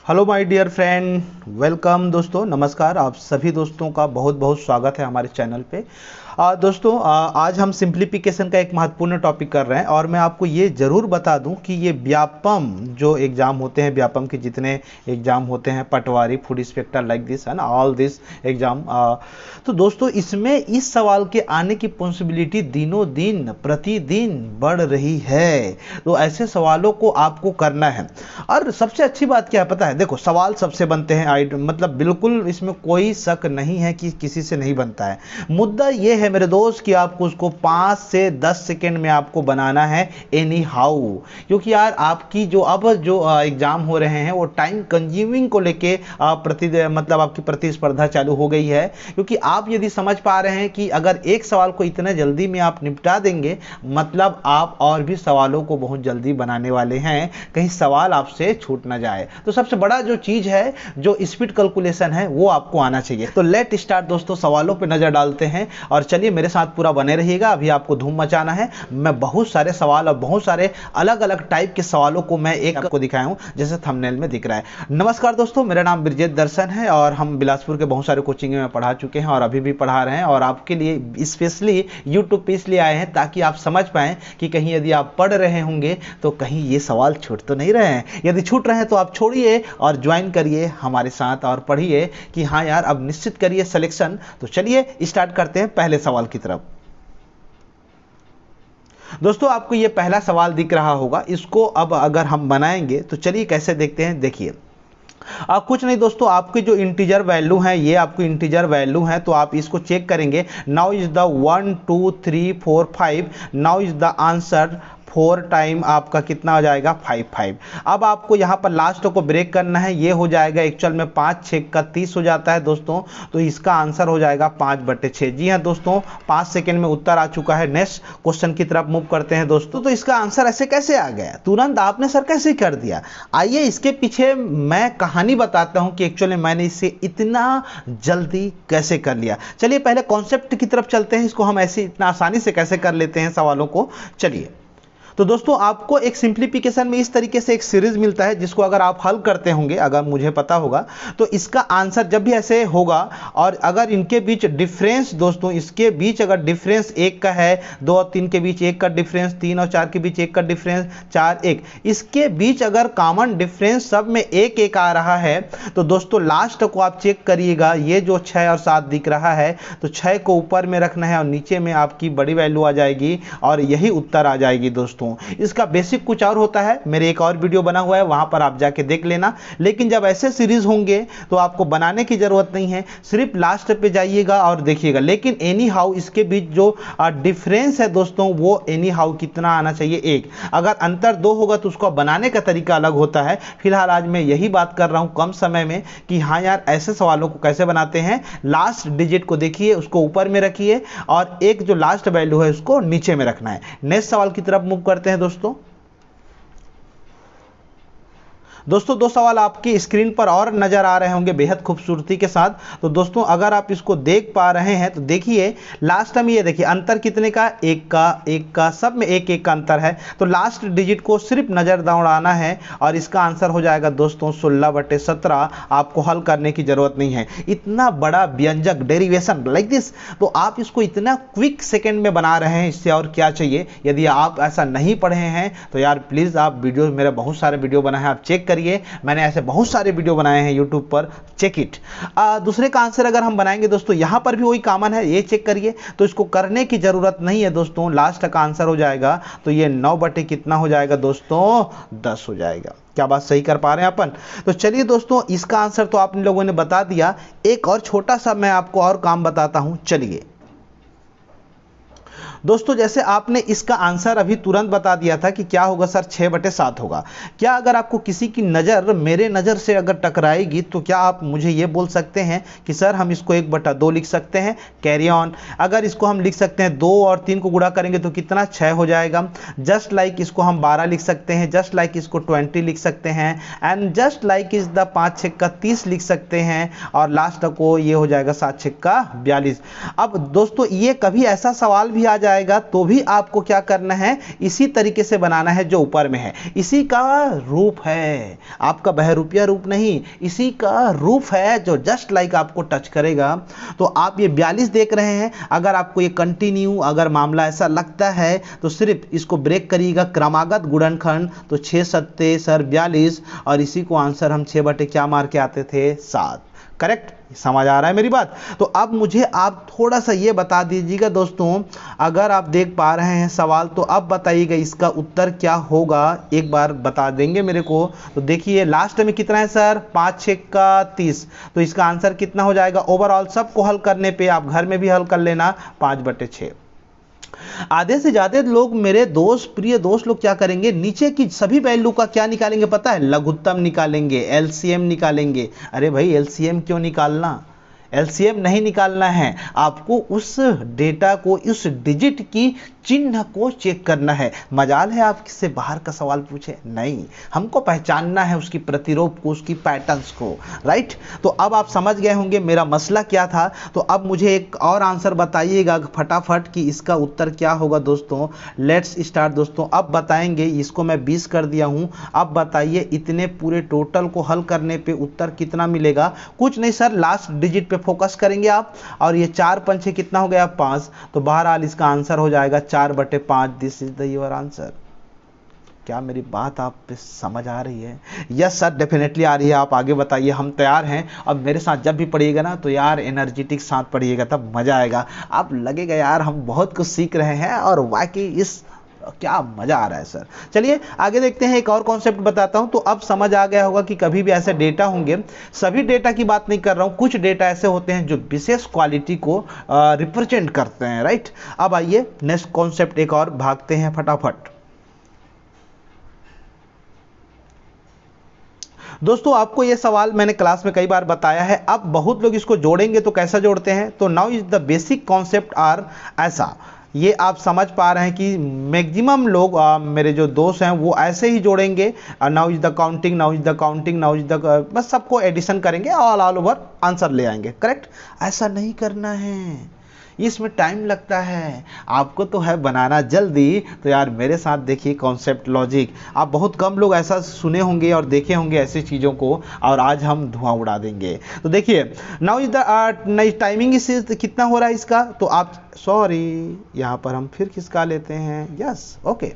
Hello my dear friend, welcome दोस्तों। नमस्कार, आप सभी दोस्तों का बहुत बहुत स्वागत है हमारे चैनल पे। दोस्तों, आज हम सिंप्लीफिकेशन का एक महत्वपूर्ण टॉपिक कर रहे हैं और मैं आपको ये ज़रूर बता दूं कि ये व्यापम जो एग्ज़ाम होते हैं, व्यापम के जितने एग्ज़ाम होते हैं, पटवारी, फूड इंस्पेक्टर, लाइक दिस है ना, ऑल दिस एग्ज़ाम, तो दोस्तों इसमें इस सवाल के आने की पॉसिबिलिटी दिनों दिन प्रतिदिन बढ़ रही है। तो ऐसे सवालों को आपको करना है। और सबसे अच्छी बात क्या है पता है? देखो, सवाल सबसे बनते हैं, मतलब बिल्कुल इसमें कोई शक नहीं है कि किसी से नहीं बनता है। मुद्दा ये है मेरे दोस्त कि आपको उसको 5 से 10 सेकेंड में आपको बनाना है एनी हाउ। क्योंकि यार आपकी जो एग्जाम हो रहे हैं वो टाइम कंज्यूमिंग को लेके मतलब आपकी प्रतिस्पर्धा चालू हो गई है। क्योंकि आप यदि समझ पा रहे हैं कि अगर एक सवाल को इतने जल्दी में आप निपटा देंगे, मतलब आप और भी सवालों को बहुत जल्दी बनाने वाले हैं, कहीं सवाल आपसे छूट ना जाए। तो सबसे बड़ा जो चीज है, जो स्पीड कैलकुलेशन है, वो आपको आना चाहिए। तो लेट स्टार्ट दोस्तों, सवालों पे नजर डालते हैं और चलिए मेरे साथ पूरा बने रहिएगा। अभी आपको धूम मचाना है। मैं बहुत सारे सवाल और बहुत सारे अलग अलग टाइप के सवालों को मैं एक आपको दिखाया हूं, जैसे थंबनेल में दिख रहा है। नमस्कार दोस्तों, मेरा नाम ब्रिजेश दर्शन है और हम बिलासपुर के बहुत सारे कोचिंग में पढ़ा चुके हैं और अभी भी पढ़ा रहे हैं। और आपके लिए स्पेशली यूट्यूब पे इसलिए आए हैं ताकि आप समझ पाएं कि कहीं यदि आप पढ़ रहे होंगे तो कहीं ये सवाल छूट तो नहीं रहे हैं। यदि छूट रहे हैं तो आप छोड़िए और ज्वाइन करिए हमारे साथ और पढ़िए कि हाँ यार, अब निश्चित करिए सिलेक्शन। तो चलिए स्टार्ट करते हैं पहले सवाल की तरफ। दोस्तों, आपको ये पहला सवाल दिख रहा होगा, इसको अब अगर हम बनाएंगे तो चलिए कैसे देखते हैं। देखिए, कुछ नहीं दोस्तों, आपकी जो इंटीजर वैल्यू है, ये आपको इंटीजर वैल्यू है, तो आप इसको चेक करेंगे। Now is the 1 2 3 4 5। Now is the answer 4 time आपका कितना हो जाएगा? 5 5। अब आपको यहाँ पर लास्ट को ब्रेक करना है। ये हो जाएगा एक्चुअल में 5 6 का 30 हो जाता है दोस्तों। तो इसका आंसर हो जाएगा 5/6। जी हाँ दोस्तों, 5 सेकेंड में उत्तर आ चुका है। नेक्स्ट क्वेश्चन की तरफ मूव करते हैं दोस्तों। तो इसका आंसर ऐसे कैसे आ गया तुरंत? आपने सर कैसे कर दिया? आइए इसके पीछे मैं कहानी बताता हूँ कि एक्चुअली मैंने इसे इतना जल्दी कैसे कर लिया। चलिए पहले कॉन्सेप्ट की तरफ चलते हैं। इसको हम ऐसे इतना आसानी से कैसे कर लेते हैं सवालों को। चलिए, तो दोस्तों आपको एक सिंप्लीफिकेशन में इस तरीके से एक सीरीज मिलता है, जिसको अगर आप हल करते होंगे, अगर मुझे पता होगा, तो इसका आंसर जब भी ऐसे होगा और अगर इनके बीच डिफरेंस, दोस्तों इसके बीच अगर डिफरेंस 1 का है, 2 और 3 के बीच 1 का डिफरेंस, 3 और 4 के बीच 1 का डिफरेंस, 4 1, इसके बीच अगर कॉमन डिफरेंस सब में 1 1 आ रहा है, तो दोस्तों लास्ट को आप चेक करिएगा। ये जो 6 और 7 दिख रहा है, तो 6 को ऊपर में रखना है और नीचे में आपकी बड़ी वैल्यू आ जाएगी और यही उत्तर आ जाएगी दोस्तों। इसका बेसिक कुछ और होता है, मेरे एक और वीडियो बना हुआ है, वहां पर आप जाके देख लेना। लेकिन जब ऐसे सीरीज होंगे तो आपको बनाने की जरूरत नहीं है, सिर्फ लास्ट पे जाइएगा और देखिएगा। लेकिन एनी हाउ इसके बीच जो डिफरेंस है दोस्तों, वो एनी हाउ कितना आना चाहिए? 1। अगर अंतर 2 होगा तो उसको बनाने का तरीका अलग होता है। फिलहाल आज मैं यही बात कर रहा हूं कम समय में कि हाँ यार, ऐसे सवालों को कैसे बनाते हैं। लास्ट डिजिट को देखिए, उसको ऊपर में रखिए और एक जो लास्ट वैल्यू है उसको नीचे में रखना है। नेक्स्ट सवाल की तरफ मूव करते हैं दोस्तों। दो सवाल आपकी स्क्रीन पर और नजर आ रहे होंगे बेहद खूबसूरती के साथ। तो दोस्तों अगर आप इसको देख पा रहे हैं तो देखिए, लास्ट में ये देखिए अंतर कितने का? 1 का, सब में 1 1 का अंतर है। तो लास्ट डिजिट को सिर्फ नजर दौड़ाना है और इसका आंसर हो जाएगा दोस्तों 16/17। आपको हल करने की जरूरत नहीं है। इतना बड़ा व्यंजक डेरिवेशन लाइक दिस, तो आप इसको इतना क्विक सेकेंड में बना रहे हैं, इससे और क्या चाहिए। यदि आप ऐसा नहीं पढ़े हैं तो यार प्लीज आप वीडियो, मेरे बहुत सारे वीडियो बनाए हैं, आप चेक करिए। मैंने ऐसे बहुत सारे वीडियो बनाए हैं YouTube पर, चेक इट। दूसरे का आंसर अगर हम बनाएंगे दोस्तों, यहां पर भी वही कॉमन है, ये चेक करिए। तो इसको करने की जरूरत नहीं है दोस्तों। लास्ट का आंसर हो जाएगा तो ये 9 कितना हो जाएगा दोस्तों? 10 हो जाएगा। क्या बात सही कर पा रहे हैं अपन? तो चलिए दोस्तों, इसका आंसर तो आप लोगों ने बता दिया। एक और छोटा सा मैं आपको और काम बताता हूं। चलिए दोस्तों, जैसे आपने इसका आंसर अभी तुरंत बता दिया था कि क्या होगा सर? 6/7 होगा। क्या अगर आपको किसी की नज़र मेरे नज़र से अगर टकराएगी तो क्या आप मुझे ये बोल सकते हैं कि सर हम इसको 1/2 लिख सकते हैं? Carry on. अगर इसको हम लिख सकते हैं, 2 और 3 को गुणा करेंगे तो कितना? 6 हो जाएगा। जस्ट लाइक इसको हम 12 लिख सकते हैं, जस्ट लाइक इसको 20 लिख सकते हैं, and just like is the 5 6 का 30 लिख सकते हैं और लास्ट को ये हो जाएगा 7 6 का 42। अब दोस्तों ये कभी ऐसा सवाल भी आ जाए जाएगा तो भी आपको क्या करना है, इसी तरीके से बनाना है जो ऊपर में है। इसी का रूप है, आपका बहरूपिया रूप नहीं, इसी का रूप है जो जस्ट लाइक आपको टच करेगा। तो आप ये 42 देख रहे हैं, अगर आपको ये कंटिन्यू अगर मामला ऐसा लगता है तो सिर्फ इसको ब्रेक करिएगा, क्रमागत गुणनखंड, तो 6 सत्ते सर 42, और इसी को आंसर हम 6 बटे क्या मार के आते थे 7। करेक्ट, समझ आ रहा है मेरी बात? तो अब मुझे आप थोड़ा सा ये बता दीजिएगा दोस्तों, अगर आप देख पा रहे हैं सवाल तो अब बताइएगा इसका उत्तर क्या होगा, एक बार बता देंगे मेरे को। तो देखिए लास्ट में कितना है सर, 5 6 का 30, तो इसका आंसर कितना हो जाएगा ओवरऑल सबको हल करने पे, आप घर में भी हल कर लेना, 5/6। आधे से ज्यादा लोग, मेरे दोस्त प्रिय दोस्त लोग क्या करेंगे, नीचे की सभी वैल्यू का क्या निकालेंगे पता है, लघुत्तम निकालेंगे, एलसीएम निकालेंगे। अरे भाई एलसीएम क्यों निकालना, एलसीएम नहीं निकालना है, आपको उस डेटा को, उस डिजिट की चिन्ह को चेक करना है। मजाल है आप किससे बाहर का सवाल पूछे, नहीं, हमको पहचानना है उसकी प्रतिरूप को, उसकी पैटर्न्स को, राइट। तो अब आप समझ गए होंगे मेरा मसला क्या था। तो अब मुझे एक और आंसर बताइएगा फटाफट कि इसका उत्तर क्या होगा दोस्तों। लेट्स स्टार्ट दोस्तों, अब बताएंगे, इसको मैं 20 कर दिया हूं। अब बताइए इतने पूरे टोटल को हल करने पे उत्तर कितना मिलेगा। कुछ नहीं सर, लास्ट डिजिट पे फोकस करेंगे आप, और ये 4 पंचे कितना हो गया 5, तो बहरहाल इसका आंसर हो जाएगा 4/5। This is the your answer. क्या मेरी बात आप पे समझ आ रही है? यस सर, डेफिनेटली आ रही है। आप आगे बताइए, हम तैयार हैं। अब मेरे साथ जब भी पढ़िएगा ना तो यार एनर्जेटिक साथ पढ़िएगा, तब मजा आएगा। आप लगेगा यार हम बहुत कुछ सीख रहे हैं, और वाकई इस क्या मजा आ रहा है सर। चलिए आगे देखते हैं, एक और कॉन्सेप्ट बताता हूं। तो अब समझ आ गया होगा कि कभी भी ऐसे डेटा होंगे, सभी डेटा की बात नहीं कर रहा हूं, कुछ डेटा ऐसे होते हैं जो विशेष क्वालिटी को रिप्रेजेंट करते हैं, राइट। अब आइए नेक्स्ट कॉन्सेप्ट एक और भागते हैं फटाफट। दोस्तों आपको यह सवाल मैंने क्लास में कई बार बताया है, अब बहुत लोग इसको जोड़ेंगे तो कैसा जोड़ते हैं, तो now is the basic concept are ऐसा, ये आप समझ पा रहे हैं कि मैक्सिमम लोग मेरे जो दोस्त हैं वो ऐसे ही जोड़ेंगे, now is the counting, now is the counting, now is the, बस सबको एडिशन करेंगे, ऑल ओवर आंसर ले आएंगे। करेक्ट, ऐसा नहीं करना है, इसमें टाइम लगता है, आपको तो है बनाना जल्दी। तो यार मेरे साथ देखिए कॉन्सेप्ट लॉजिक, आप बहुत कम लोग ऐसा सुने होंगे और देखे होंगे ऐसी चीज़ों को, और आज हम धुआं उड़ा देंगे। तो देखिए नाउ इज द टाइमिंग इस कितना हो रहा है इसका, तो आप सॉरी यहाँ पर हम फिर खिसका लेते हैं, यस ओके।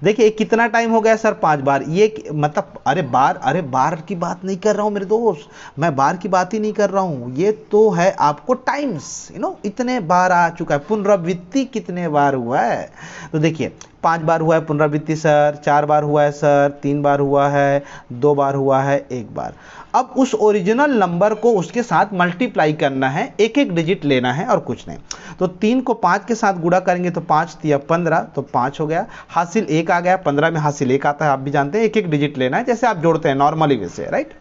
देखिए कितना टाइम हो गया सर, 5 बार, ये मतलब अरे बार की बात नहीं कर रहा हूँ मेरे दोस्त, मैं बार की बात ही नहीं कर रहा हूँ, ये तो है आपको टाइम्स, इतने बार आ चुका है। पुनरावृत्ति कितने बार हुआ है, तो देखिए 5 बार हुआ है पुनरावृत्ति सर, 4 बार हुआ है सर, 3 बार हुआ है, 2 बार हुआ है, 1 बार। अब उस ओरिजिनल नंबर को उसके साथ मल्टीप्लाई करना है, एक एक डिजिट लेना है और कुछ नहीं। तो 3 को 5 के साथ गुणा करेंगे तो 5 तिया 15, तो 5 हो गया, हासिल 1 आ गया, 15 में हासिल 1 आता है, आप भी जानते हैं, एक एक डिजिट लेना है जैसे आप जोड़ते हैं नॉर्मली वैसे, राइट।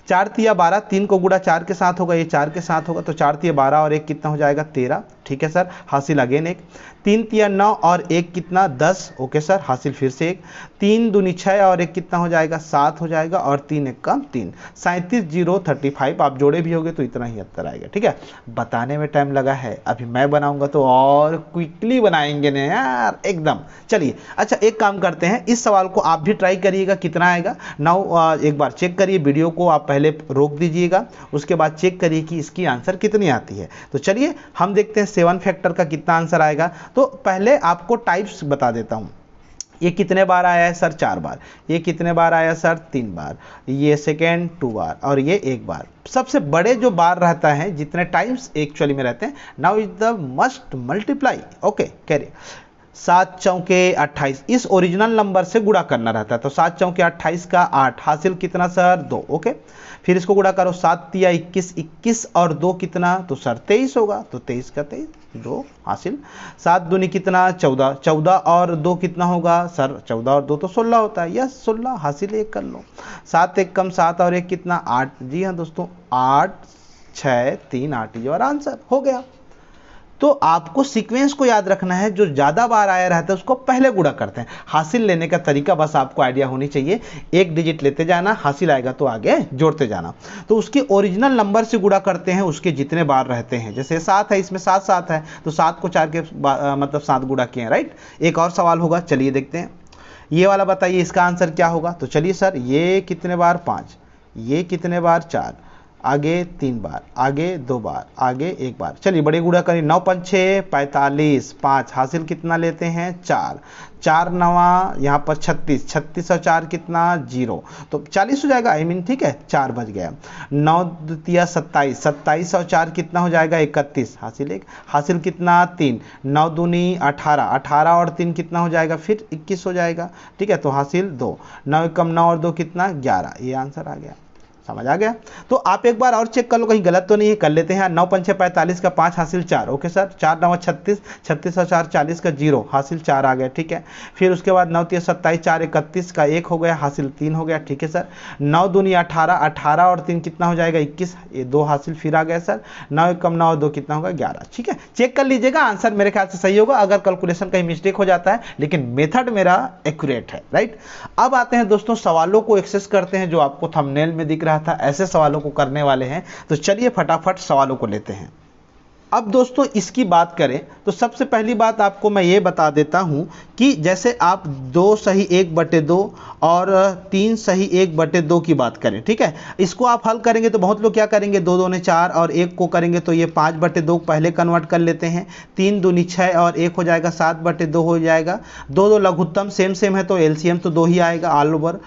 4 तिया 12, 3 को गुणा 4 के साथ होगा, ये 4 के साथ होगा, तो 4 तिया 12 और 1 कितना हो जाएगा 13, ठीक है सर, हासिल अगेन 1। 3 तिया 9 और 1 कितना 10, ओके सर, हासिल फिर से 1। 3 दूनी 6 और 1 कितना हो जाएगा 7 हो जाएगा, और 3 1 कम 3, 37,035। आप जोड़े भी होगे तो इतना ही उत्तर आएगा, ठीक है। बताने में टाइम लगा है, अभी मैं बनाऊंगा तो और क्विकली बनाएंगे ना यार एकदम। चलिए अच्छा एक काम करते हैं, इस सवाल को आप भी ट्राई करिएगा कितना आएगा। नाउ एक बार चेक करिए, वीडियो को आप पहले रोक दीजिएगा, उसके बाद चेक करिए कि इसकी आंसर कितनी आती है। तो चलिए हम देखते हैं 7 फैक्टर का कितना आंसर आएगा। तो पहले आपको टाइप्स बता देता हूं, ये कितने बार आया है सर 4 बार, ये कितने बार आया सर 3 बार, ये सेकेंड 2 बार, और ये 1 बार। सबसे बड़े जो बार रहता है, जितने टाइम्स एक्चुअली में रहते हैं, now is the must multiply, okay carry. 7 चौके 28, इस ओरिजिनल नंबर से गुणा करना रहता है, तो 7 चौके 28 का 8, हासिल कितना सर 2, ओके। फिर इसको गुणा करो, 7 तिया 21, 21 और 2 कितना, तो सर 23 होगा, तो 23 का 23, 2 हासिल। 7 दूनी कितना 14, 14 और 2 कितना होगा सर 14 और 2 तो 16 होता है, यस 16, हासिल 1 कर लो। 7 1 कम 7 और 1 कितना 8, जी हाँ दोस्तों 8 6 3 8, और आंसर हो गया। तो आपको सीक्वेंस को याद रखना है, जो ज़्यादा बार आया रहता है उसको पहले गुणा करते हैं। हासिल लेने का तरीका बस आपको आइडिया होनी चाहिए, एक डिजिट लेते जाना, हासिल आएगा तो आगे जोड़ते जाना। तो उसके ओरिजिनल नंबर से गुणा करते हैं उसके जितने बार रहते हैं। जैसे 7 है, इसमें 7 7 है, तो 7 को 4 के मतलब 7 गुणा किए हैं, राइट। एक और सवाल होगा, चलिए देखते हैं। ये वाला बताइए इसका आंसर क्या होगा। तो चलिए सर, ये कितने बार 5, ये कितने बार 4, आगे 3 बार, आगे 2 बार, आगे 1 बार। चलिए बड़े गुणा करिए, 9 5 6 45, 5 हासिल कितना लेते हैं 4, 4 नवा यहाँ पर 36, 36 और 4 कितना 0, तो 40 हो जाएगा, आई मीन ठीक है, 4 बच गया। 9 दूतिया 27, 27 और 4 कितना हो जाएगा 31, हासिल 1, हासिल कितना 3, 9 दूनी 18, 18 और 3 कितना हो जाएगा फिर 21 हो जाएगा, ठीक है, तो हासिल 2, 9 कम 9 और 2 कितना 11, ये आंसर आ गया। समझ आ गया। तो आप एक बार और चेक कर लो कहीं गलत तो नहीं है, कर लेते हैं। 9 5 6 45 का 5 हासिल 4, ओके सर। 4 9 36, 36 और 4 40 का 0, हासिल 4 आ गया, ठीक है। फिर उसके बाद 9 3 27, 4 31 का 1 हो गया, हासिल 3 हो गया, ठीक है सर। 9 दूनी 18, 18 और 3 कितना हो जाएगा 21, ये 2 हासिल फिर आ गया सर। 9 कम 9 और 2 कितना होगा 11, ठीक है। चेक कर लीजिएगा, आंसर मेरे ख्याल से सही होगा। अगर कैलकुलेशन कहीं मिस्टेक हो जाता है, लेकिन मेथड मेरा एक्यूरेट है, राइट। अब आते हैं दोस्तों सवालों को एक्सेस करते हैं, जो आपको थंबनेल में दिख रहा था ऐसे सवालों को करने वाले हैं। तो चलिए फटाफट सवालों को लेते हैं। अब दोस्तों इसकी बात करें तो सबसे पहली बात आपको मैं ये बता देता हूं कि जैसे आप 2 सही 1/2 और 3 सही 1/2 की बात करें, ठीक है। इसको आप हल करेंगे तो बहुत लोग क्या करेंगे, 2 दूनी 4 और 1 को करेंगे तो ये 5/2 पहले कन्वर्ट कर लेते हैं। 3 दूनी 6 और 1 हो जाएगा 7/2 हो जाएगा। 2 2 लघुत्तम सेम सेम है तो एलसीएम तो 2 ही आएगा ऑल ओवर।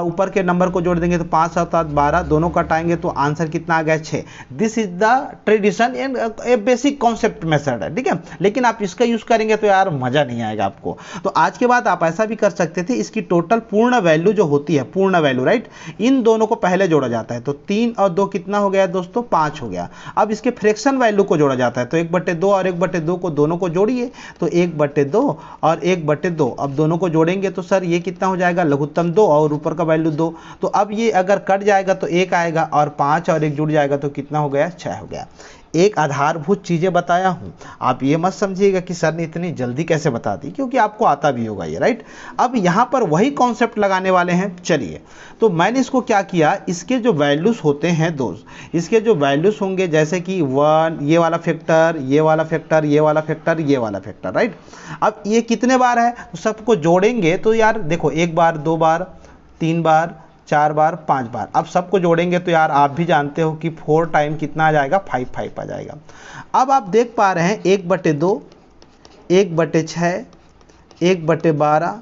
ऊपर के नंबर को जोड़ देंगे तो 5 7 8 12, दोनों कटाएंगे तो आंसर कितना आ गया 6। This is the tradition and basic concept method है, ठीक है। लेकिन आप इसका यूज करेंगे तो यार मजा नहीं आएगा आपको। तो आज के बाद आप ऐसा भी कर सकते थे, इसकी टोटल पूर्ण वैल्यू जो होती है, पूर्ण वैल्यू, राइट, इन दोनों को पहले जोड़ा जाता है। तो 3 और 2 कितना हो गया दोस्तों 5 हो गया। अब इसके फ्रैक्शन वैल्यू को जोड़ा जाता है, तो 1/2 और 1/2 को दोनों को जोड़िए तो 1/2 और 1/2, अब दोनों को जोड़ेंगे तो सर ये कितना हो जाएगा लघुत्तम 2 और ऊपर का वैल्यू 2। तो अब ये अगर कट जाएगा तो 1 आएगा और 5 और 1 जुड़ जाएगा तो कितना हो गया 6 हो गया। एक आधारभूत चीजें बताया हूं, आप ये मत समझिएगा कि सर ने इतनी जल्दी कैसे बता दी, क्योंकि आपको आता भी होगा ये, राइट। अब यहां पर वही कॉन्सेप्ट लगाने वाले हैं। चलिए, तो मैंने इसको क्या किया, इसके जो वैल्यूज होते हैं दोस्त, इसके जो वैल्यूज होंगे जैसे कि 1, ये वाला फैक्टर, ये वाला फैक्टर, ये वाला फैक्टर, ये वाला फैक्टर, राइट। अब ये कितने बार है तो सबको जोड़ेंगे तो यार देखो 1 बार 2 बार 3 बार 4 बार 5 बार, अब सबको जोड़ेंगे तो यार आप भी जानते हो कि 4 टाइम कितना आ जाएगा 5 आ जाएगा। अब आप देख पा रहे हैं 1/2, 1/6, 1/12,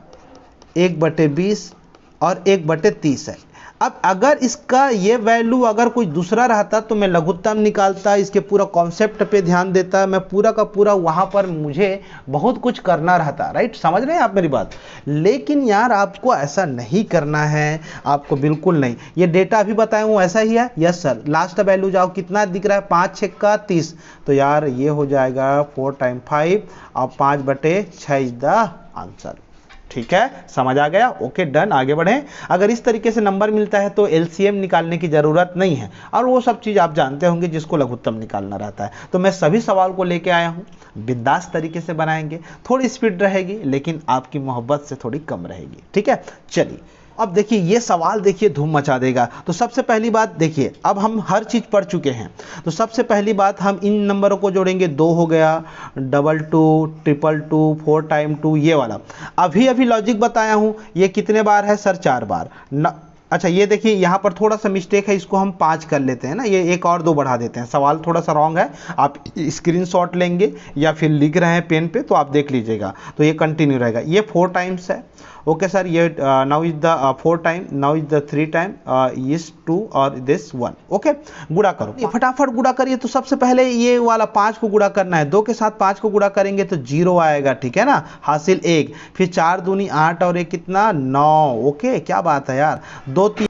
1/20 और 1/30 है। अब अगर इसका ये वैल्यू अगर कोई दूसरा रहता तो मैं लघुत्तम निकालता, इसके पूरा कॉन्सेप्ट पे ध्यान देता, मैं पूरा का पूरा वहां पर मुझे बहुत कुछ करना रहता, राइट। समझ रहे हैं आप मेरी बात। लेकिन यार आपको ऐसा नहीं करना है, आपको बिल्कुल नहीं। ये डेटा अभी बताया हूँ ऐसा ही है, यस सर। लास्ट वैल्यू जाओ कितना दिख रहा है 5 6 का 30, तो यार ये हो जाएगा 4 टाइम 5 और 5/6 इज द आंसर। ठीक है, समझ आ गया, ओके डन, आगे बढ़ें। अगर इस तरीके से नंबर मिलता है तो एलसीएम निकालने की जरूरत नहीं है, और वो सब चीज आप जानते होंगे जिसको लघुत्तम निकालना रहता है। तो मैं सभी सवाल को लेके आया हूं, बिंदास तरीके से बनाएंगे, थोड़ी स्पीड रहेगी लेकिन आपकी मोहब्बत से थोड़ी कम रहेगी, ठीक है। चलिए अब देखिए ये सवाल, देखिए धूम मचा देगा। तो सबसे पहली बात देखिए, अब हम हर चीज पढ़ चुके हैं, तो सबसे पहली बात हम इन नंबरों को जोड़ेंगे। 2 हो गया, 22 222 4 टाइम 2, ये वाला अभी अभी लॉजिक बताया हूं। ये कितने बार है सर 4 बार अच्छा ये देखिए यहाँ पर थोड़ा सा मिस्टेक है, इसको हम 5 कर लेते हैं ना, ये 1 और 2 बढ़ा देते हैं। सवाल थोड़ा सा रॉन्ग है, आप स्क्रीनशॉट लेंगे या फिर लिख रहे हैं पेन पे तो आप देख लीजिएगा, तो ये कंटिन्यू रहेगा। ये 4 टाइम्स है, ओके सर। ये now is the 4 time, now is the 3 time, is 2 और दिस 1, ओके। गुणा करो, फटाफट गुणा करिए। तो सबसे पहले ये वाला 5 को गुणा करना है, 2 के साथ 5 को गुणा करेंगे तो 0 आएगा, ठीक है ना, हासिल 1। फिर 4 दूनी 8 और 1 कितना 9, ओके, क्या बात है यार। 2 3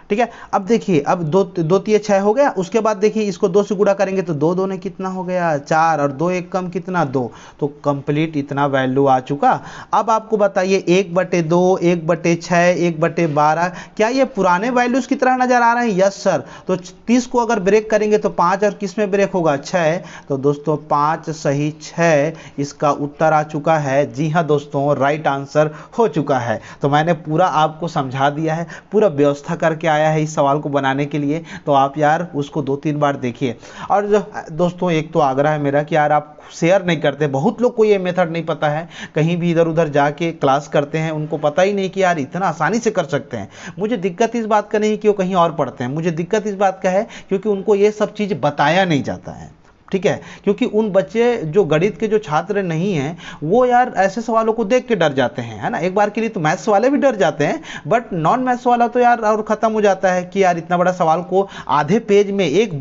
2 ठीक है। अब देखिए, अब दो दो तिये 6 हो गया। उसके बाद देखिए इसको 2 से गुणा करेंगे तो 2 2 ने कितना हो गया 4, और 2 1 कम कितना 2, तो कंप्लीट इतना वैल्यू आ चुका। अब आपको बताइए 1/2, 1/6, 1/12 क्या ये पुराने वैल्यूज की तरह नजर आ रहे हैं? Yes sir. तो 30 को अगर ब्रेक करेंगे तो 5 और किस में ब्रेक होगा 6, तो दोस्तों 5 सही 6 इसका उत्तर आ चुका है। जी हाँ दोस्तों, राइट आंसर हो चुका है। तो मैंने पूरा आपको समझा दिया है, पूरा व्यवस्था करके आया है इस सवाल को बनाने के लिए। तो आप यार उसको 2-3 बार देखिए। और दोस्तों एक तो आग्रह है मेरा कि यार आप शेयर नहीं करते, बहुत लोग को ये मेथड नहीं पता है, कहीं भी इधर उधर जाके क्लास करते हैं, उनको पता ही नहीं कि यार इतना आसानी से कर सकते हैं। मुझे दिक्कत इस बात का नहीं कि वो कहीं और पढ़ते हैं, मुझे दिक्कत इस बात का है क्योंकि उनको ये सब चीज़ बताया नहीं जाता है। ठीक है, क्योंकि उन बच्चे जो गणित के जो छात्र नहीं हैं वो यार ऐसे सवालों को देख के डर जाते हैं, है ना। एक बार के लिए तो मैथ्स वाले भी डर जाते हैं, बट नॉन मैथ्स वाला तो यार और ख़त्म हो जाता है कि यार इतना बड़ा सवाल को आधे पेज में एक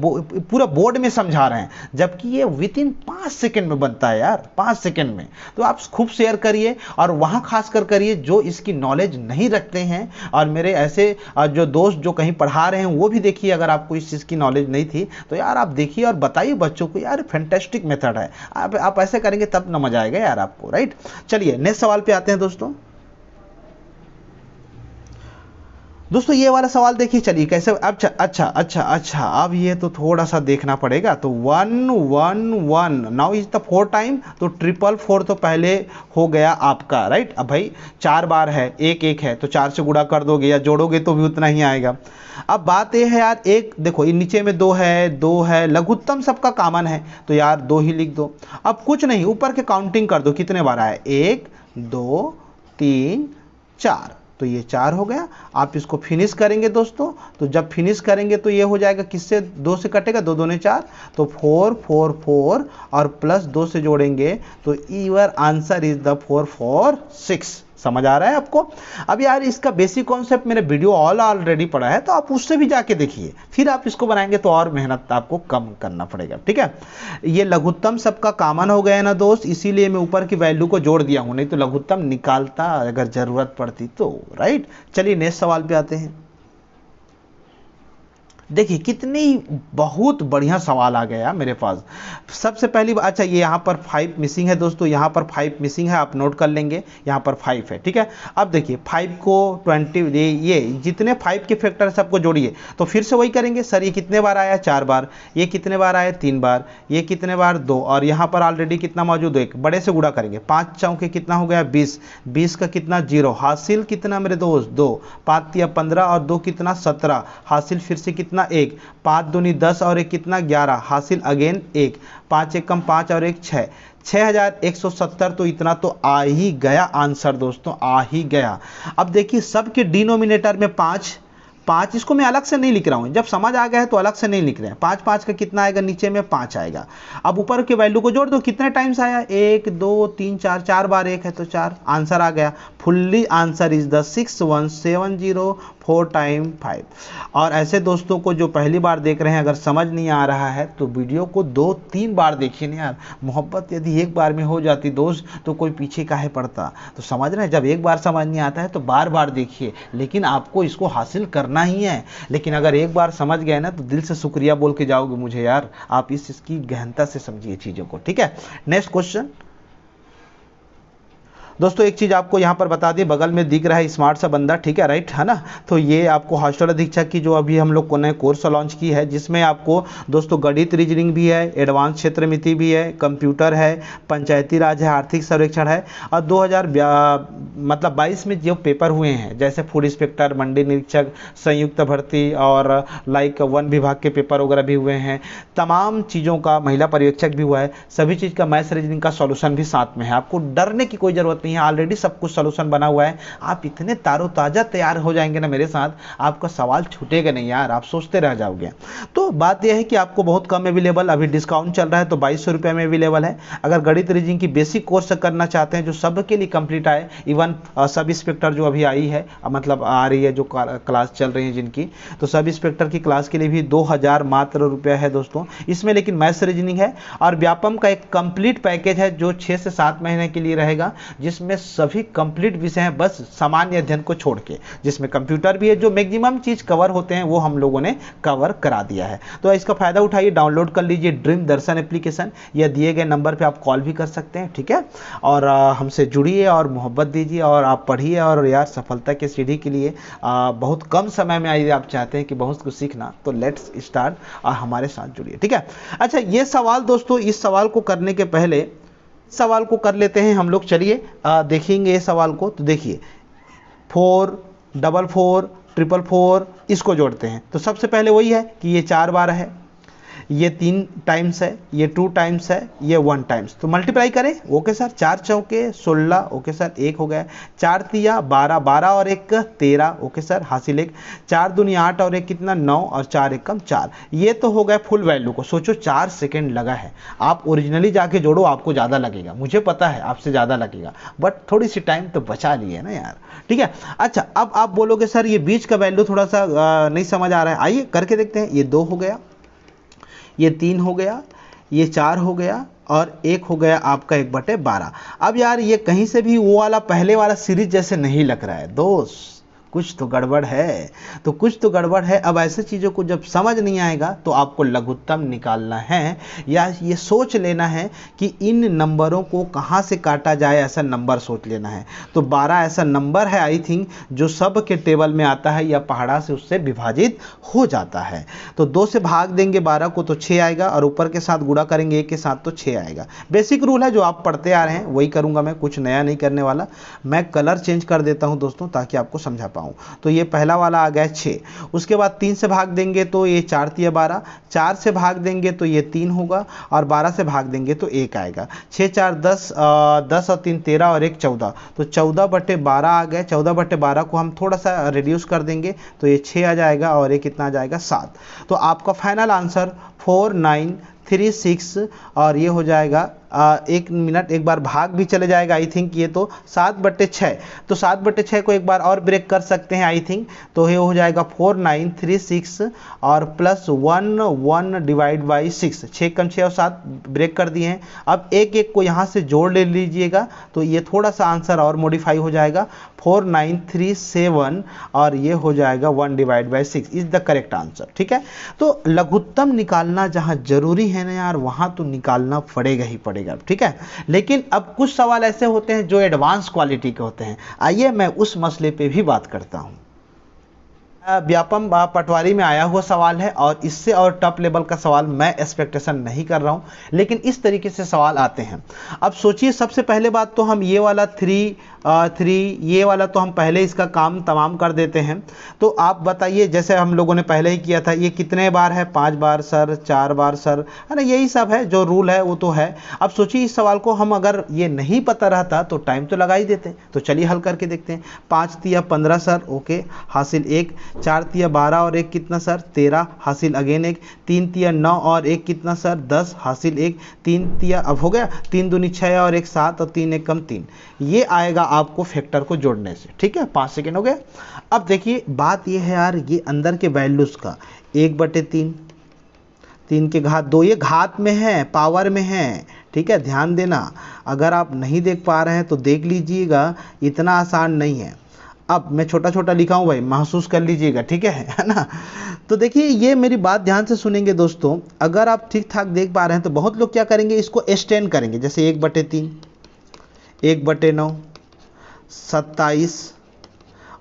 पूरा बोर्ड में समझा रहे हैं, जबकि ये विदिन 5 सेकेंड में बनता है यार, 5 सेकेंड में। तो आप खूब शेयर करिए और वहाँ खास कर करिए जो इसकी नॉलेज नहीं रखते हैं, और मेरे ऐसे जो दोस्त जो कहीं पढ़ा रहे हैं वो भी देखिए, अगर आपको इस चीज़ की नॉलेज नहीं थी तो यार आप देखिए और बताइए बच्चों यार फैंटास्टिक मेथड है। आप ऐसे करेंगे तब ना मजा आएगा यार आपको, राइट। चलिए नेक्स्ट सवाल पे आते हैं दोस्तों। ये वाला सवाल देखिए, चलिए कैसे। अच्छा अब ये तो थोड़ा सा देखना पड़ेगा। तो 1 1 1 नाउ इज द 4 टाइम, तो 4 तो पहले हो गया आपका, राइट। अब भाई 4 बार है, 1 1 है, तो 4 से गुणा कर दोगे या जोड़ोगे तो भी उतना ही आएगा। अब बात ये है यार, एक देखो नीचे में 2 है, लघुत्तम सबका कॉमन है, तो यार 2 ही लिख दो। अब कुछ नहीं, ऊपर के काउंटिंग कर दो कितने बार आए, 1 2 3 4, तो ये 4 हो गया। आप इसको फिनिश करेंगे दोस्तों, तो जब फिनिश करेंगे तो ये हो जाएगा, किससे 2 से कटेगा, 2 2 4, तो 4 4 4 और प्लस 2 से जोड़ेंगे तो योर आंसर इज द 4 4 6। समझ आ रहा है आपको? अब यार इसका बेसिक कॉन्सेप्ट मेरे वीडियो ऑलरेडी पड़ा है, तो आप उससे भी जाके देखिए, फिर आप इसको बनाएंगे तो और मेहनत आपको कम करना पड़ेगा। ठीक है, ये लघुत्तम सबका कॉमन हो गया है ना दोस्त, इसीलिए मैं ऊपर की वैल्यू को जोड़ दिया हूं, नहीं तो लघुत्तम निकालता अगर जरूरत पड़ती तो, राइट। चलिए नेक्स्ट सवाल पे आते हैं। देखिए कितनी बहुत बढ़िया सवाल आ गया मेरे पास। सबसे पहली बात, अच्छा ये यहाँ पर 5 मिसिंग है दोस्तों, यहाँ पर 5 मिसिंग है, आप नोट कर लेंगे, यहाँ पर 5 है। ठीक है, अब देखिए 5 को 20, ये जितने 5 के फैक्टर सबको जोड़िए, तो फिर से वही करेंगे। सर ये कितने बार आया, 4 बार, ये कितने बार आया, 3 बार, ये कितने बार, 2, और यहाँ पर ऑलरेडी कितना मौजूद है, 1, बड़े से गुणा करेंगे, 5 चौके कितना हो गया 20, 20 का कितना 0, हासिल कितना मेरे दोस्त 2, 5 या 15 और 2 कितना 17, हासिल फिर से कितना 1, 5 दूनी 10 और 1 कितना 11, हासिल अगेन 1, 5 1 कम 5 और 1 6, 6170। तो इतना तो आ ही गया आंसर दोस्तों, आ ही गया। अब देखिए सबके डिनोमिनेटर में 5, इसको मैं अलग से नहीं लिख रहा हूं, जब समझ आ गया है तो अलग से नहीं लिख रहे हैं। 5 5 का कितना आएगा, नीचे में 5 आएगा। अब ऊपर के वैल्यू को जोड़ दो, कितने टाइम्स आया, 1 2 3 4, 4 बार 1 है तो 4, आंसर आ गया। Fully answer is the 6170 4 time 5। और ऐसे दोस्तों को जो पहली बार देख रहे हैं, अगर समझ नहीं आ रहा है तो वीडियो को 2-3 बार देखिए ना यार। मोहब्बत यदि एक बार में हो जाती दोस्त तो कोई पीछे काहे पड़ता। तो समझ रहे हैं, जब एक बार समझ नहीं आता है तो बार बार देखिए, लेकिन आपको इसको हासिल करना ही है। लेकिन अगर एक बार समझ गए ना तो दिल से शुक्रिया बोल के जाओगे मुझे यार, आप इसकी गहनता से समझिए चीज़ों को। ठीक है, नेक्स्ट क्वेश्चन दोस्तों, एक चीज़ आपको यहाँ पर बता दें, बगल में दिख रहा है स्मार्ट सा बंदा, ठीक है, राइट, है ना। तो ये आपको हॉस्टल अधीक्षक की जो अभी हम लोग को नए कोर्स लॉन्च की है, जिसमें आपको दोस्तों गणित रीजनिंग भी है, एडवांस क्षेत्र मिति भी है, कंप्यूटर है, पंचायती राज है, आर्थिक सर्वेक्षण है। और 2022 में जो पेपर हुए हैं, जैसे फूड इंस्पेक्टर, मंडी निरीक्षक, संयुक्त भर्ती और लाइक वन विभाग के पेपर वगैरह भी हुए हैं, तमाम चीज़ों का, महिला पर्यवेक्षक भी हुआ है, सभी चीज़ का मैथ्स रीजनिंग का सॉल्यूशन भी साथ में है। आपको डरने की कोई ज़रूरत नहीं है, ऑलरेडी सब कुछ सॉल्यूशन बना हुआ है। आप इतने तारोताजा तैयार हो जाएंगे ना मेरे साथ, आपका सवाल छूटेगा नहीं यार, आप सोचते रह जाओगे। तो बात यह है कि आपको बहुत कम अवेलेबल, अभी डिस्काउंट चल रहा है तो 2200 रुपये में अवेलेबल है। अगर गणित रीजनिंग की बेसिक कोर्स करना चाहते हैं जो सबके लिए कंप्लीट आए, इवन 1 सब इंस्पेक्टर जो अभी आई है, मतलब आ रही है, जो क्लास चल रही है जिनकी, तो सब इंस्पेक्टर की क्लास के लिए भी 2000 मात्र रुपया है दोस्तों इसमें। लेकिन मैथ्स रीजनिंग है और व्यापम का एक कंप्लीट पैकेज है जो 6 से 7 महीने के लिए रहेगा, जिसमें सभी कंप्लीट विषय हैं बस सामान्य अध्ययन को छोड़ के, जिसमें कंप्यूटर भी है। जो मैक्सिमम चीज कवर होते हैं वो हम लोगों ने कवर करा दिया है। तो इसका फायदा उठाइए, डाउनलोड कर लीजिए ड्रीम दर्शन एप्लीकेशन, या दिए गए नंबर पे आप कॉल भी कर सकते हैं, ठीक है। और हमसे जुड़िए और मोहब्बत दीजिए और आप पढ़िए। और यार सफलता के सीढ़ी के लिए बहुत कम समय में यदि आप चाहते हैं कि बहुत कुछ सीखना, तो लेट्स स्टार्ट और हमारे साथ जुड़िए, ठीक है। अच्छा, ये सवाल दोस्तों, इस सवाल को करने के पहले सवाल को कर लेते हैं हम लोग। चलिए देखेंगे ये सवाल को। तो देखिए 4 4 4 4 4 इसको जोड़ते हैं। तो सबसे पहले वही है कि ये 4 बार है, ये 3 टाइम्स है, ये 2 टाइम्स है, ये 1 टाइम्स। तो मल्टीप्लाई करें। ओके सर, 4 चौके 16, ओके सर 1 हो गया। 4 तिया 12, 12 और 1 13, ओके सर हासिल 1। 4 दूनी 8 और 1 कितना 9 और 4 एकम 4। ये तो हो गया फुल वैल्यू को। सोचो 4 सेकेंड लगा है। आप ओरिजिनली जाके जोड़ो, आपको ज़्यादा लगेगा, मुझे पता है आपसे ज़्यादा लगेगा, बट थोड़ी सी टाइम तो बचा लिए ना यार, ठीक है। अच्छा, अब आप बोलोगे सर ये बीच का वैल्यू थोड़ा सा नहीं समझ आ रहा है। आइए करके देखते हैं। ये 2 हो गया, ये 3 हो गया, ये 4 हो गया और 1 हो गया आपका 1/12। अब यार ये कहीं से भी वो वाला पहले वाला सीरीज जैसे नहीं लग रहा है दोस्त, कुछ तो गड़बड़ है। तो कुछ तो गड़बड़ है। अब ऐसे चीज़ों को जब समझ नहीं आएगा तो आपको लघुत्तम निकालना है, या ये सोच लेना है कि इन नंबरों को कहाँ से काटा जाए, ऐसा नंबर सोच लेना है। तो 12 ऐसा नंबर है आई थिंक जो सब के टेबल में आता है या पहाड़ा से उससे विभाजित हो जाता है। तो 2 से भाग देंगे 12 को तो 6 आएगा, और ऊपर के साथ गुणा करेंगे 1 के साथ तो 6 आएगा। बेसिक रूल है जो आप पढ़ते आ रहे हैं, वही करूँगा मैं, कुछ नया नहीं करने वाला। मैं कलर चेंज कर देता हूँ दोस्तों ताकि आपको समझा पाऊँ। तो ये पहला वाला आ गया 6। उसके बाद 3 से भाग देंगे तो ये 4 तिया 12, 4 से भाग देंगे तो ये 3 होगा, और 12 से भाग देंगे तो 1 आएगा। 6 4 10, 10 और 3 13 और 1 14, तो 14/12 आ गए। 14/12 को हम थोड़ा सा रिड्यूस कर देंगे तो ये 6 आ जाएगा, और ये कितना आ जाएगा 7। तो आपका फाइनल आंसर 4936, और ये हो जाएगा 1 मिनट, एक बार भाग भी चले जाएगा आई थिंक। ये तो 7/6, तो 7/6 को एक बार और ब्रेक कर सकते हैं आई थिंक। तो ये हो जाएगा 4936 और प्लस 1 डिवाइड बाई 6, 6 कम 6 और 7 ब्रेक कर दिए हैं। अब एक एक को यहाँ से जोड़ ले लीजिएगा तो ये थोड़ा सा आंसर और मॉडिफाई हो जाएगा 4937, और ये हो जाएगा 1 divide by 6 is the correct answer, ठीक है। तो लघुत्तम निकालना जहाँ जरूरी है ना यार, वहाँ तो निकालना पड़ेगा ही पड़ेगा, ठीक है। लेकिन अब कुछ सवाल ऐसे होते हैं जो एडवांस क्वालिटी के होते हैं। आइए मैं उस मसले पे भी बात करता हूँ। व्यापम पटवारी में आया हुआ सवाल है, और इससे और टॉप लेवल का सवाल मैं एक्सपेक्टेशन नहीं कर रहा हूँ, लेकिन इस तरीके से सवाल आते हैं। अब सोचिए, सबसे पहले बात तो हम ये वाला 3 ये वाला तो हम पहले इसका काम तमाम कर देते हैं। तो आप बताइए, जैसे हम लोगों ने पहले ही किया था, ये कितने बार है? 5 बार सर, 4 बार सर, है ना, यही सब है, जो रूल है वो तो है। अब सोचिए इस सवाल को हम अगर ये नहीं पता रहता तो टाइम तो लगा ही देते। तो चलिए हल करके देखते हैं। 5 तिया 15 सर, ओके हासिल 1। 4 तिया 12 और 1 कितना सर 13, हासिल अगेन 1। 3 तिया 9 और 1 कितना सर 10, हासिल 1। 3 तिया अब हो गया, 3 दूनी 6 और 1 7 और 3 1 कम 3। ये आएगा आपको फैक्टर को जोड़ने से, ठीक है। 5 सेकेंड हो गया। अब देखिए बात ये है यार, ये अंदर के वैल्यूज का 1/3, 3 के घात 2, ये घात में है, पावर में है, ठीक है। ध्यान देना, अगर आप नहीं देख पा रहे हैं तो देख लीजिएगा, इतना आसान नहीं है। अब मैं छोटा छोटा लिखा हूँ भाई, महसूस कर लीजिएगा, ठीक है ना। तो देखिए ये मेरी बात ध्यान से सुनेंगे दोस्तों। अगर आप ठीक ठाक देख पा रहे हैं तो बहुत लोग क्या करेंगे, इसको एक्सटेंड करेंगे, जैसे 1/3, 1/9, 27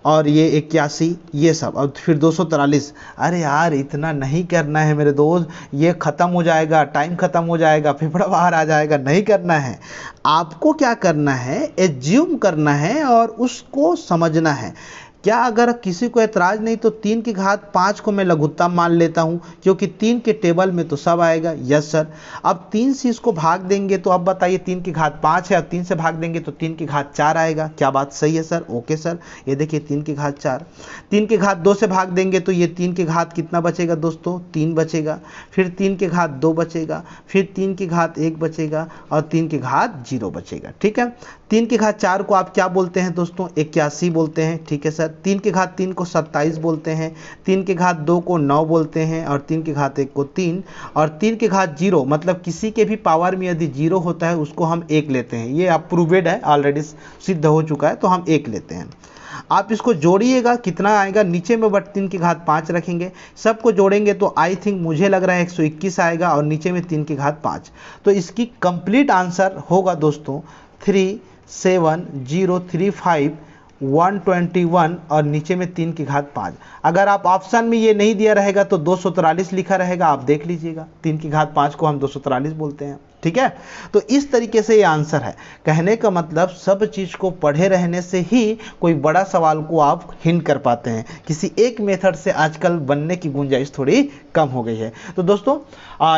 और ये 81, ये सब, और फिर 243। अरे यार इतना नहीं करना है मेरे दोस्त, ये ख़त्म हो जाएगा, टाइम ख़त्म हो जाएगा, फेफड़ा बाहर आ जाएगा, नहीं करना है। आपको क्या करना है, एज्यूम करना है और उसको समझना है। क्या अगर किसी को ऐतराज़ नहीं तो 3 की घात 5 को मैं लघुत्तम मान लेता हूँ, क्योंकि 3 के टेबल में तो सब आएगा। Yes sir. अब 3 से इसको भाग देंगे तो अब बताइए 3 की घात 5 है, और 3 से भाग देंगे तो 3 की घात 4 आएगा। क्या बात सही है सर? Okay sir. ये देखिए 3 की घात 4, 3 की घात 2 से भाग देंगे तो ये 3 की घात कितना बचेगा दोस्तों, 3 बचेगा। फिर 3 की घात 2 बचेगा, फिर 3 की घात 1 बचेगा, और 3 की घात 0 बचेगा, ठीक है। 3 की घात 4 को आप क्या बोलते हैं दोस्तों? 81 बोलते हैं, ठीक है सर। 3 की घात 3 को 27 बोलते हैं, 3 की घात 2 को 9 बोलते हैं, और 3 की घात 1 को 3, और 3 की घात 0 मतलब किसी के भी पावर में यदि 0 होता है उसको हम 1 लेते हैं। ये आप प्रूवेड है, ऑलरेडी सिद्ध हो चुका है, तो हम 1 लेते हैं। आप इसको जोड़िएगा, कितना आएगा? नीचे में बट 3 की घात 5 रखेंगे, सबको जोड़ेंगे तो आई थिंक मुझे लग रहा है 121 आएगा, और नीचे में 3 की घात 5। तो इसकी कंप्लीट आंसर होगा दोस्तों 37035 और नीचे में 3 की घात 5। अगर आप ऑप्शन में ये नहीं दिया रहेगा तो 243 लिखा रहेगा, आप देख लीजिएगा। 3 की घात 5 को हम 243 बोलते हैं, ठीक है। तो इस तरीके से ये आंसर है। कहने का मतलब सब चीज़ को पढ़े रहने से ही कोई बड़ा सवाल को आप हिंट कर पाते हैं। किसी एक मेथड से आजकल बनने की गुंजाइश थोड़ी कम हो गई है। तो दोस्तों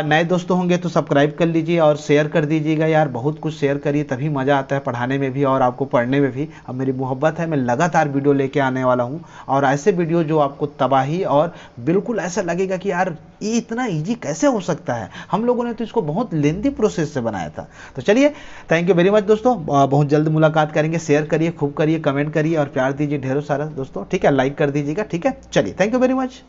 नए दोस्तों होंगे तो सब्सक्राइब कर लीजिए और शेयर कर दीजिएगा यार, बहुत कुछ शेयर करिए, तभी मज़ा आता है पढ़ाने में भी और आपको पढ़ने में भी। अब मेरी मोहब्बत है, मैं लगातार वीडियो लेके आने वाला हूँ, और ऐसे वीडियो जो आपको तबाही और बिल्कुल ऐसा लगेगा कि यार ये इतना ईजी कैसे हो सकता है। हम लोगों ने तो इसको बहुत लेंथी प्रोसेस से बनाया था। तो चलिए, थैंक यू वेरी मच दोस्तों, बहुत जल्द मुलाकात करेंगे। शेयर करिए, खूब करिए, कमेंट करिए और प्यार दीजिए ढेरों सारा दोस्तों, ठीक है। लाइक कर दीजिएगा, ठीक है। चलिए, थैंक यू वेरी मच।